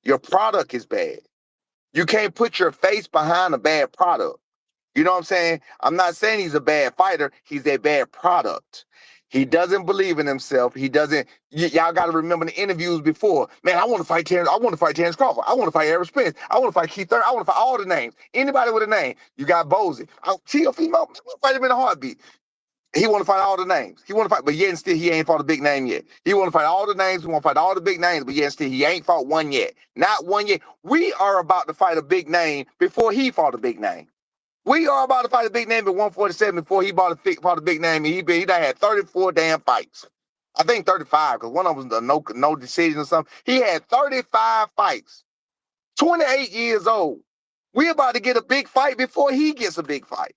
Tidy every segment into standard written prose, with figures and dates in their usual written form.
Your product is bad. You can't put your face behind a bad product. You know what I'm saying? I'm not saying he's a bad fighter. He's a bad product. He doesn't believe in himself. He doesn't. Y'all got to remember the interviews before. Man, I want to fight Terrence. I want to fight Terrence Crawford. I want to fight Errol Spence. I want to fight Keith Thurman. I want to fight all the names. Anybody with a name. You got Bozy. See a female. Fight him in a heartbeat. He want to fight all the names. He want to fight, but yet and still he ain't fought a big name yet. He want to fight all the names. He want to fight all the big names, but yet and still he ain't fought one yet. Not one yet. We are about to fight a big name before he fought a big name. We are about to fight a big name at 147 before he fought a big name. And he done had 34 damn fights. I think 35, because one of them was no decision or something. He had 35 fights. 28 years old. We about to get a big fight before he gets a big fight.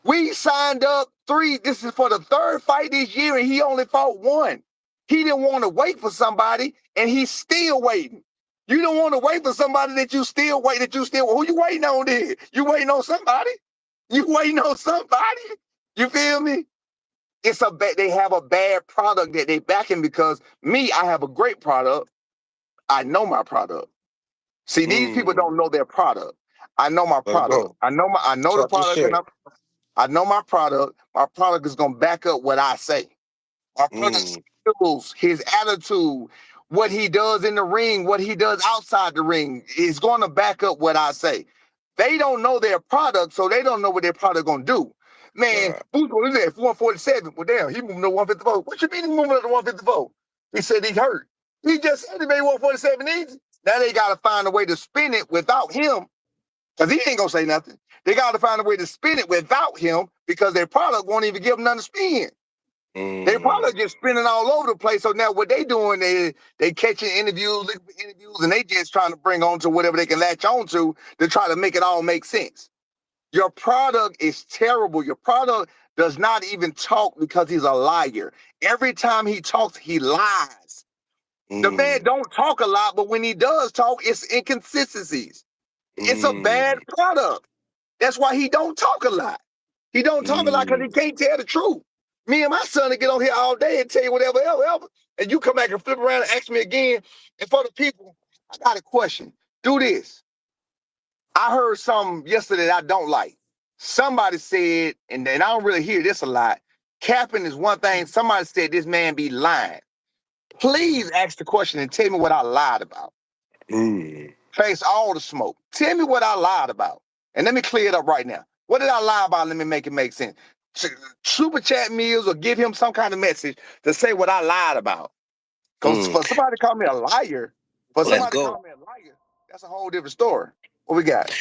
We signed up this is for the third fight this year, and he only fought one. He didn't want to wait for somebody, and he's still waiting. You don't want to wait for somebody who you waiting on then? You waiting on somebody? You waiting on somebody? You feel me? They have a bad product that they backing because me, I have a great product. I know my product. See, these people don't know their product. I know my product. I know the product, and I know my product. My product is gonna back up what I say. My product skills, his attitude, what he does in the ring, what he does outside the ring is gonna back up what I say. They don't know their product, so they don't know what their product gonna do. Man, who's going to do that? 147. Well, damn, he moving to 154. What you mean he moving up to 154? He said he's hurt. He just said he made 147 easy. Now they got to find a way to spin it without him, because he ain't gonna say nothing. They got to find a way to spin it without him because their product won't even give them nothing to spin. Their product just spinning all over the place. So now what they doing is they catching interviews, and they just trying to bring on to whatever they can latch on to try to make it all make sense. Your product is terrible. Your product does not even talk because he's a liar. Every time he talks, he lies. The man don't talk a lot, but when he does talk, it's inconsistencies. It's a bad product. That's why he don't talk a lot. He don't talk a lot because he can't tell the truth. Me and my son will get on here all day and tell you whatever, ever. And you come back and flip around and ask me again. And for the people, I got a question. Do this. I heard something yesterday that I don't like. Somebody said, and I don't really hear this a lot, capping is one thing. Somebody said this man be lying. Please ask the question and tell me what I lied about. Face all the smoke. Tell me what I lied about. And let me clear it up right now. What did I lie about? Let me make it make sense. Super chat meals or give him some kind of message to say what I lied about. Because for somebody to call me a liar, that's a whole different story. What we got?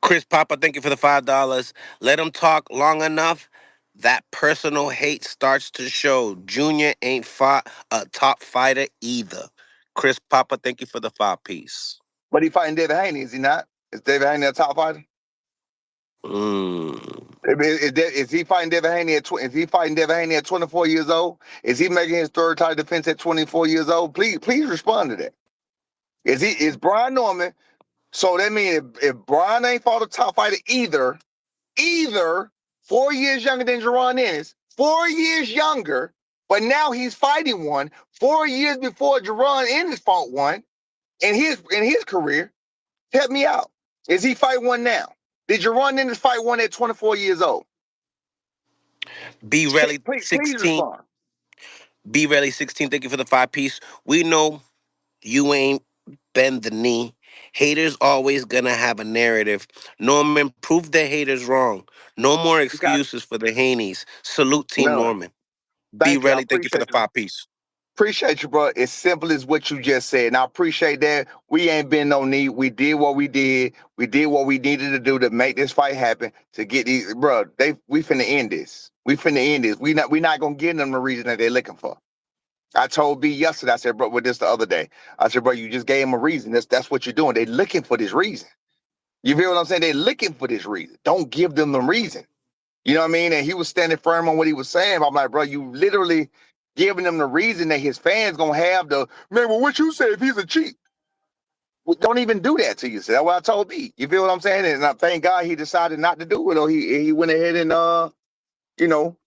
Chris Papa, thank you for the $5. Let him talk long enough. That personal hate starts to show. Junior ain't fought a top fighter either. Chris Papa, thank you for the 5-piece. But he fighting Devin Haney, is he not? Is Devin Haney a top fighter? Is he fighting Devin Haney is he fighting Devin Haney at 24 years old? Is he making his third title defense at 24 years old? Please respond to that. Is Brian Norman? So that means if Brian ain't fought a top fighter either 4 years younger than Jaron Ennis, 4 years younger, but now he's fighting one 4 years before Jaron Ennis fought one in his career. Help me out. Is he fighting one now? Did Jaron Ennis fight one at 24 years old? Be Rally Please 16. respond. Be Rally 16, thank you for the 5-piece. We know you ain't bend the knee. Haters always gonna have a narrative. Norman, prove the haters wrong. No more excuses for the Haneys. Salute Team Norman. Be Rally, thank you for the 5-piece. Appreciate you, bro. It's simple as what you just said. And I appreciate that. We ain't been no need. We did what we did. We did what we needed to do to make this fight happen. To get these, bro. We finna end this. We not gonna give them the reason that they're looking for. I told B yesterday. I said, bro, with this the other day. I said, bro, you just gave them a reason. That's what you're doing. They're looking for this reason. You feel what I'm saying? They're looking for this reason. Don't give them the reason. You know what I mean? And he was standing firm on what he was saying. I'm like, bro, you literally giving them the reason that his fans gonna have the, man, well, what you say if he's a cheat? Well, don't even do that to you. So that's what I told B. You feel what I'm saying? And I thank God he decided not to do it, or he went ahead and you know,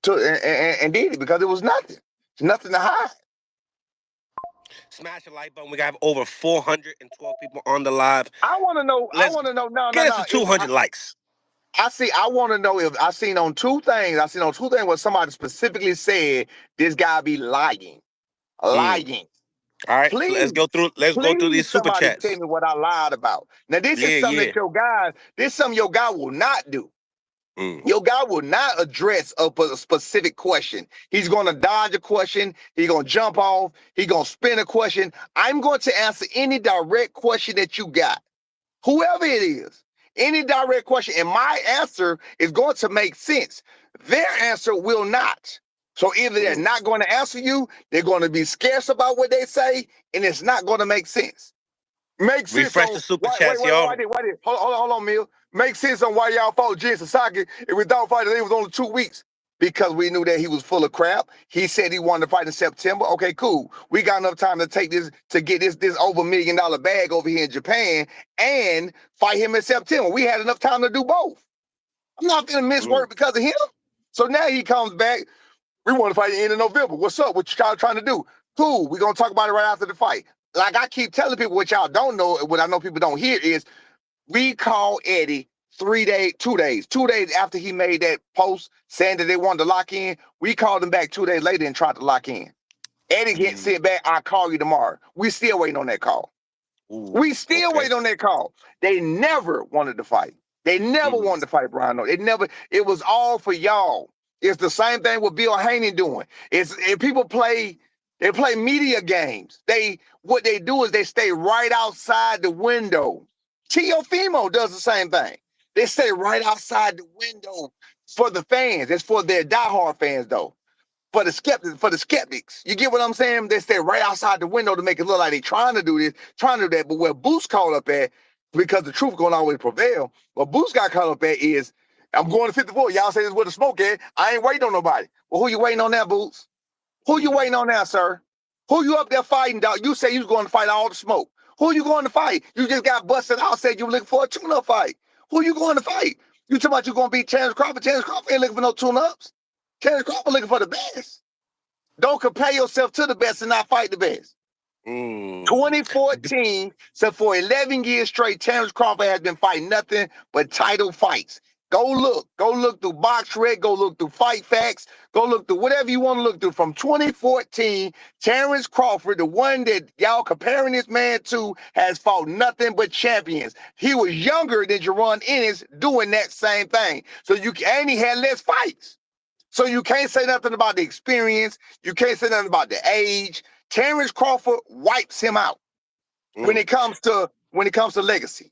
and did it because it was nothing. It's nothing to hide. Smash the like button. We got over 412 people on the live. I want to know. I Let's want to know. No, no, get us no. to 200 likes. I see. I want to know if I seen on two things. I seen on two things where somebody specifically said this guy be lying, Mm. lying. All right, so let's Please, go through. Let's go through please, these super somebody tell chats. me what I lied about. Now, this is Yeah, something yeah. that your guy. This is something your guy will not do. Mm. Your guy will not address a specific question. He's going to dodge a question. He's going to jump off. He's going to spin a question. I'm going to answer any direct question that you got, whoever it is, any direct question. And my answer is going to make sense. Their answer will not. So either they're Mm. not going to answer you, they're going to be scarce about what they say, and it's not going to make sense. Make sense Refresh on the super why. chats, y'all. Why did? Hold on, Mill. Make sense on why y'all fought Jin Sasaki if we don't fight it. It was only 2 weeks because we knew that he was full of crap. He said he wanted to fight in September. Okay, cool. We got enough time to take this to get this over $1 million bag over here in Japan and fight him in September. We had enough time to do both. I'm not gonna miss Mm. work because of him. So now he comes back. We want to fight at the end of November. What's up? What you trying to do? Cool. We're gonna talk about it right after the fight. Like I keep telling people, what y'all don't know, what I know people don't hear is we called Eddie 2 days after he made that post saying that they wanted to lock in. We called him back 2 days later and tried to lock in. Eddie get Mm. sent back. I'll call you tomorrow. We still waiting on that call. Ooh, We still okay. wait on that call. They never wanted to fight. They never Mm. wanted to fight Brian. It never. It was all for y'all. It's the same thing with Bill Haney doing. People play. They play media games. What they do is they stay right outside the window. Teofimo does the same thing. They stay right outside the window for the fans. It's for their diehard fans though. For the skeptics, you get what I'm saying? They stay right outside the window to make it look like they trying to do this, trying to do that. But where Boost caught up at, because the truth gonna always prevail. What Boost got caught up at is, I'm going to 54. Y'all say this is where the smoke at. I ain't waiting on nobody. Well, who you waiting on now, Boots? Who you Mm. waiting on now, sir? Who you up there fighting, dog? You say you was going to fight all the smoke. Who you going to fight? You just got busted out, said you were looking for a tune-up fight. Who you going to fight? You talking about you going to beat Terrence Crawford? Terrence Crawford ain't looking for no tune-ups. Terrence Crawford looking for the best. Don't compare yourself to the best and not fight the best. Mm. 2014, so for 11 years straight, Terrence Crawford has been fighting nothing but title fights. Go look through BoxRec, go look through Fight Facts, go look through whatever you want to look through. From 2014, Terrence Crawford, the one that y'all comparing this man to, has fought nothing but champions. He was younger than Jaron Ennis doing that same thing. And he had less fights. So you can't say nothing about the experience. You can't say nothing about the age. Terrence Crawford wipes him out when Mm. it comes to legacy.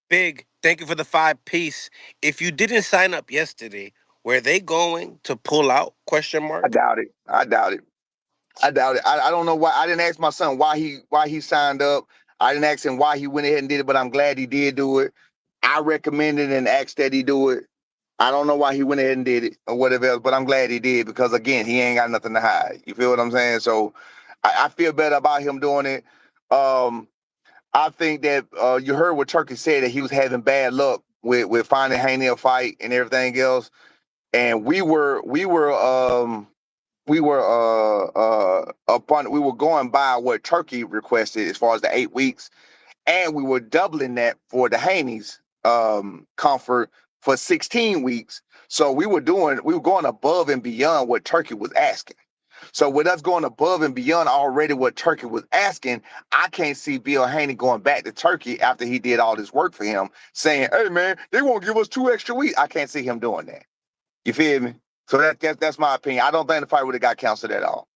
Big, thank you for the 5 piece. If you didn't sign up yesterday, were they going to pull out? Question I mark. doubt it. I doubt it. I doubt it. I don't know why. I didn't ask my son why he signed up. I didn't ask him why he went ahead and did it, but I'm glad he did do it. I recommended and asked that he do it. I don't know why he went ahead and did it or whatever else, but I'm glad he did because again, he ain't got nothing to hide. You feel what I'm saying? So I feel better about him doing it. Um, I think that you heard what Turkey said that he was having bad luck with finding Haney a fight and everything else. And we were going by what Turkey requested as far as the 8 weeks, and we were doubling that for the Haney's comfort for 16 weeks. So we were going above and beyond what Turkey was asking. So with us going above and beyond already what Turkey was asking, I can't see Bill Haney going back to Turkey after he did all this work for him, saying, "Hey man, they won't give us 2 extra weeks." I can't see him doing that. You feel me? So that's my opinion. I don't think the fight would have got canceled at all.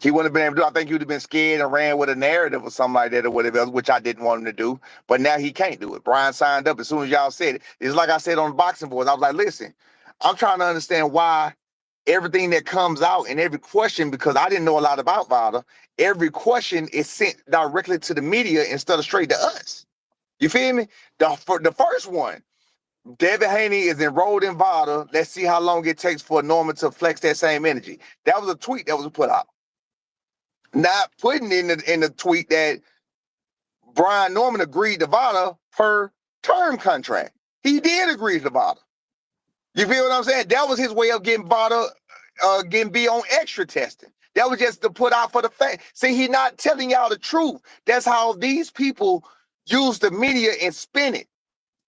He wouldn't have been able to do. I think he would have been scared and ran with a narrative or something like that or whatever else, which I didn't want him to do. But now he can't do it. Brian signed up as soon as y'all said it. It's like I said on the boxing boards. I was like, listen, I'm trying to understand why everything that comes out and every question, because I didn't know a lot about Vada, every question is sent directly to the media instead of straight to us. You feel me? The first one, Devin Haney is enrolled in Vada. Let's see how long it takes for Norman to flex that same energy. That was a tweet that was put out. Not putting in the tweet that Brian Norman agreed to Vada per term contract. He did agree to Vada. You feel what I'm saying? That was his way of getting Vada, getting B on extra testing. That was just to put out for the fact. See, he not telling y'all the truth. That's how these people use the media and spin it.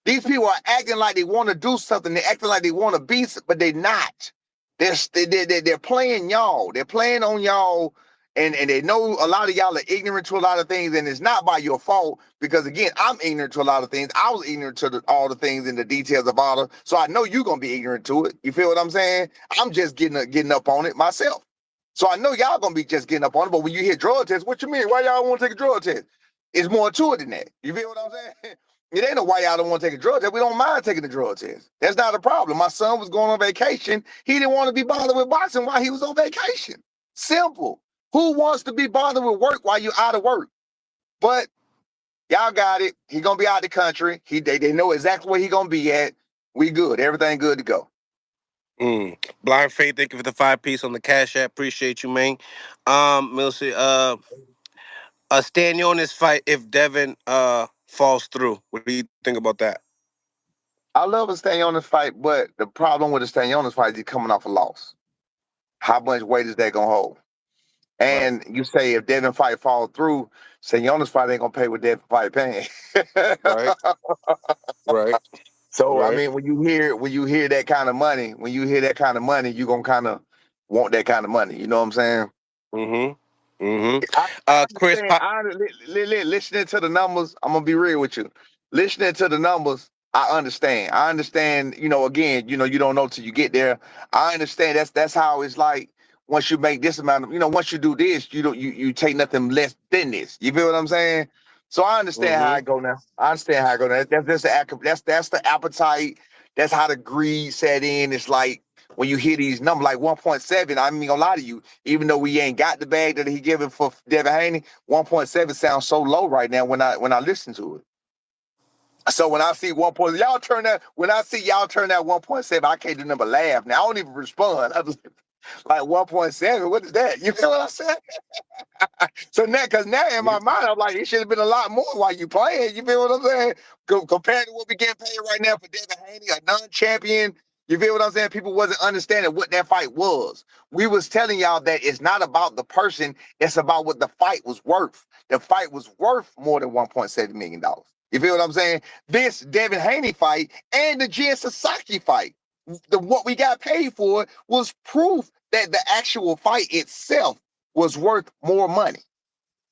These people are acting like they want to do something. They're acting like they want to be, but they're not. They're playing y'all. They're playing on y'all, and they know a lot of y'all are ignorant to a lot of things, and it's not by your fault because again, I'm ignorant to a lot of things. I was ignorant to all the things and the details of all the, so I know you're gonna be ignorant to it. You feel what I'm saying? I'm just getting up on it myself. So I know y'all gonna be just getting up on it. But when you hear drug tests, what you mean? Why y'all want to take a drug test? It's more to it than that. You feel what I'm saying? It ain't no why y'all don't want to take a drug test. We don't mind taking the drug test. That's not a problem. My son was going on vacation. He didn't want to be bothered with boxing while he was on vacation. Simple. Who wants to be bothered with work while you're out of work? But y'all got it. He gonna be out the country. They know exactly where he gonna be at. We good. Everything good to go. Blind Faith, thank you for the 5 piece on the Cash App. Appreciate you, man. Milsey, staying on this fight if Devin falls through. What do you think about that? I love to stay on this fight, but the problem with the staying on this fight is he's coming off a loss. How much weight is that gonna hold? Right, And you say if Devin fight fall through, Senyona's fight ain't gonna pay what Devin fight paying. right, right, So I right. mean, when you hear that kind of money, you gonna kind of want that kind of money. You know what I'm saying? Mm-hmm. Mm-hmm. I Chris understand. Pop. Listening to the numbers, I'm gonna be real with you. Listening to the numbers, I understand. I understand. Again, you don't know till you get there. I understand. That's how it's like. Once you make this amount of, once you do this, you don't you take nothing less than this. You feel what I'm saying? So I understand how I Mm-hmm. go now. I understand how I go now. That's the appetite. That's how the greed set in. It's like when you hear these numbers like 1.7. I ain't gonna lie to you. Even though we ain't got the bag that he giving for Devin Haney, 1.7 sounds so low right now when I listen to it. So when I see 1. Y'all turn that when I see y'all turn that 1.7, I can't do nothing but laugh. Now I don't even respond. I just like 1.7. What is that? You feel what I said? So now, because now in my mind, I'm like, it should have been a lot more while you playing. You feel what I'm saying? Compared to what we getting paid right now for Devin Haney, a non-champion. You feel what I'm saying? People wasn't understanding what that fight was. We was telling y'all that it's not about the person, it's about what the fight was worth. The fight was worth more than $1.7 million. You feel what I'm saying? This Devin Haney fight and the Jin Sasaki fight, what we got paid for was proof that the actual fight itself was worth more money.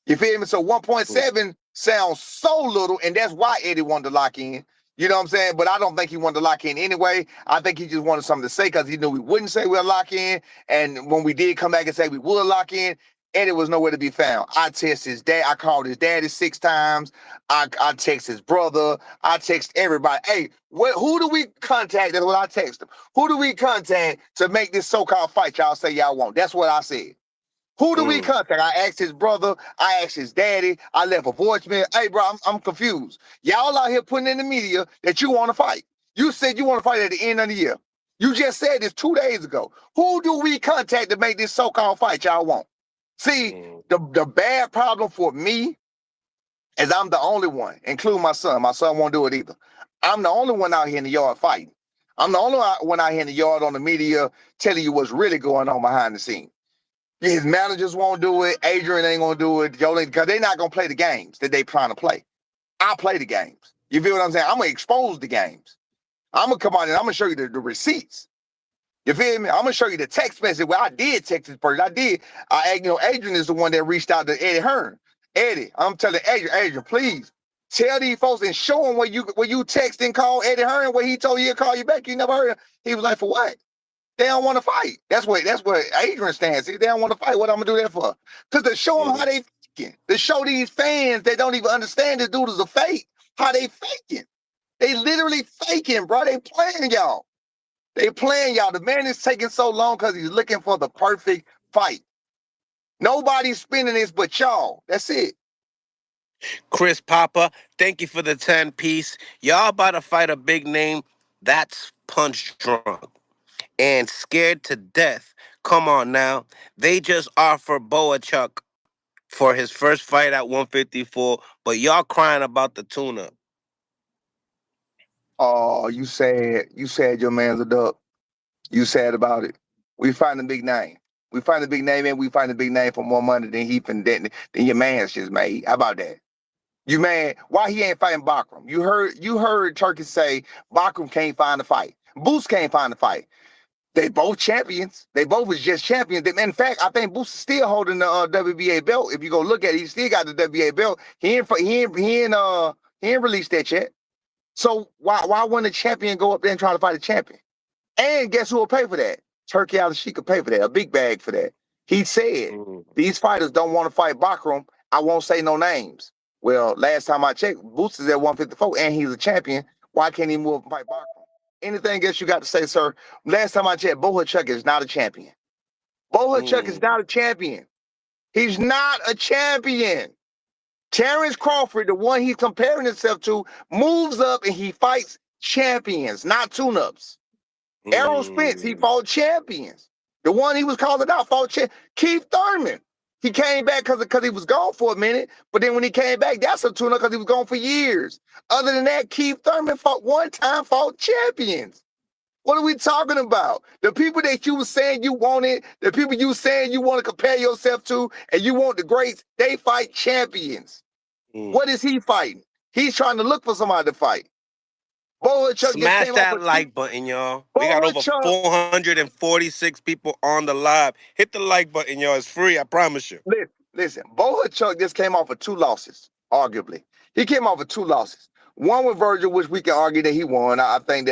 You feel me? So 1.7 sounds so little, and that's why Eddie wanted to lock in. You know what I'm saying? But I don't think he wanted to lock in anyway. I think he just wanted something to say because he knew we wouldn't say we'll lock in. And when we did come back and say we would lock in, Eddie was nowhere to be found. I texted his dad. I called his daddy 6 times. I text his brother. I text everybody. Hey, who do we contact? That's what I text him. Who do we contact to make this so-called fight y'all say y'all want? That's what I said. Who do we Mm. contact? I asked his brother. I asked his daddy. I left a voicemail. Hey, bro, I'm confused. Y'all out here putting in the media that you want to fight. You said you want to fight at the end of the year. You just said this 2 days ago. Who do we contact to make this so-called fight y'all want? See, Mm. the bad problem for me is I'm the only one, including my son. My son won't do it either. I'm the only one out here in the yard fighting. I'm the only one out here in the yard on the media telling you what's really going on behind the scenes. His managers won't do it. Adrian ain't gonna do it. Jolene, because they're not gonna play the games that they trying to play. I play the games. You feel what I'm saying? I'm gonna expose the games. I'm gonna come out and I'm gonna show you the receipts. You feel me? I'm gonna show you the text message where I did text this person. I did. Adrian is the one that reached out to Eddie Hearn. Eddie, I'm telling Adrian, please tell these folks and show them where you text and call Eddie Hearn where he told you he'll call you back. You never heard him. He was like, for what? They don't want to fight. That's what Adrian stands. They don't want to fight. What I'm gonna do that for? Because to show them how Mm. they faking. To show these fans they don't even understand this dude is a fake. How they faking. They literally faking, bro. They playing y'all. They playing y'all. The man is taking so long because he's looking for the perfect fight. Nobody's spinning this but y'all. That's it. Chris Papa, thank you for the 10 piece. Y'all about to fight a big name that's punch drunk and scared to death. Come on now. They just offered Boachuk for his first fight at 154, but y'all crying about the tuna. Oh, you said your man's a duck. You sad about it. We fighting a big name. We find a big name and we find a big name for more money than your man's just made. How about that? You man, why he ain't fighting Bakram? You heard Turkey say Bakram can't find a fight. Boots can't find a fight. They both champions. They both was just champions. In fact, I think Boots is still holding the WBA belt. If you go look at it, he still got the WBA belt. He ain't released that yet. So why wouldn't a champion go up there and try to fight a champion? And guess who will pay for that? Turkey Al-Sheikh could pay for that, a big bag for that. He said, these fighters don't want to fight Bakram. I won't say no names. Well, last time I checked, Boots is at 154 and he's a champion. Why can't he move up and fight Bakram? Anything else you got to say, sir? Last time I checked, Bohachuk is not a champion. Bohachuk is not a champion. He's not a champion. Terrence Crawford, the one he's comparing himself to, moves up and he fights champions, not tune-ups. Errol Spence, he fought champions. The one he was calling out fought Keith Thurman. He came back because he was gone for a minute, but then when he came back, that's a tune-up because he was gone for years. Other than that, Keith Thurman fought champions. What are we talking about? The people that you were saying you wanted, the people you saying you want to compare yourself to, and you want the greats, they fight champions. What is he fighting? He's trying to look for somebody to fight. Bohachuk just Smash came off that like button, y'all. We got over Bohachuk. 446 people on the live. Hit the like button, y'all. It's free, I promise you. Listen, Bohachuk just came off of 2 losses, arguably. He came off of 2 losses. One with Virgil, which we can argue that he won. I think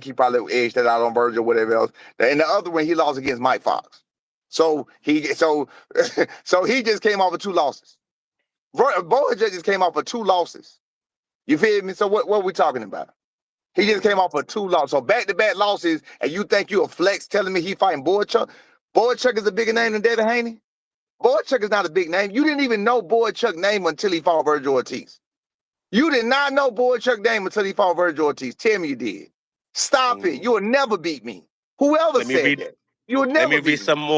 he probably edged that out on Virgil, whatever else. And the other one he lost against Mike Fox. So he just came off of 2 losses. Bohachuk just came off of 2 losses. You feel me? So what are we talking about? He just came off of 2 losses. So back-to-back losses, and you think you a flex telling me he fighting Bohachuk? Bohachuk is a bigger name than Devin Haney? Bohachuk is not a big name. You didn't even know Bohachuk's name until he fought Virgil Ortiz. You did not know Bohachuk's name until he fought Virgil Ortiz. Tell me you did. Stop it. You will never beat me. Whoever said that. You will never beat me. Let me read some more.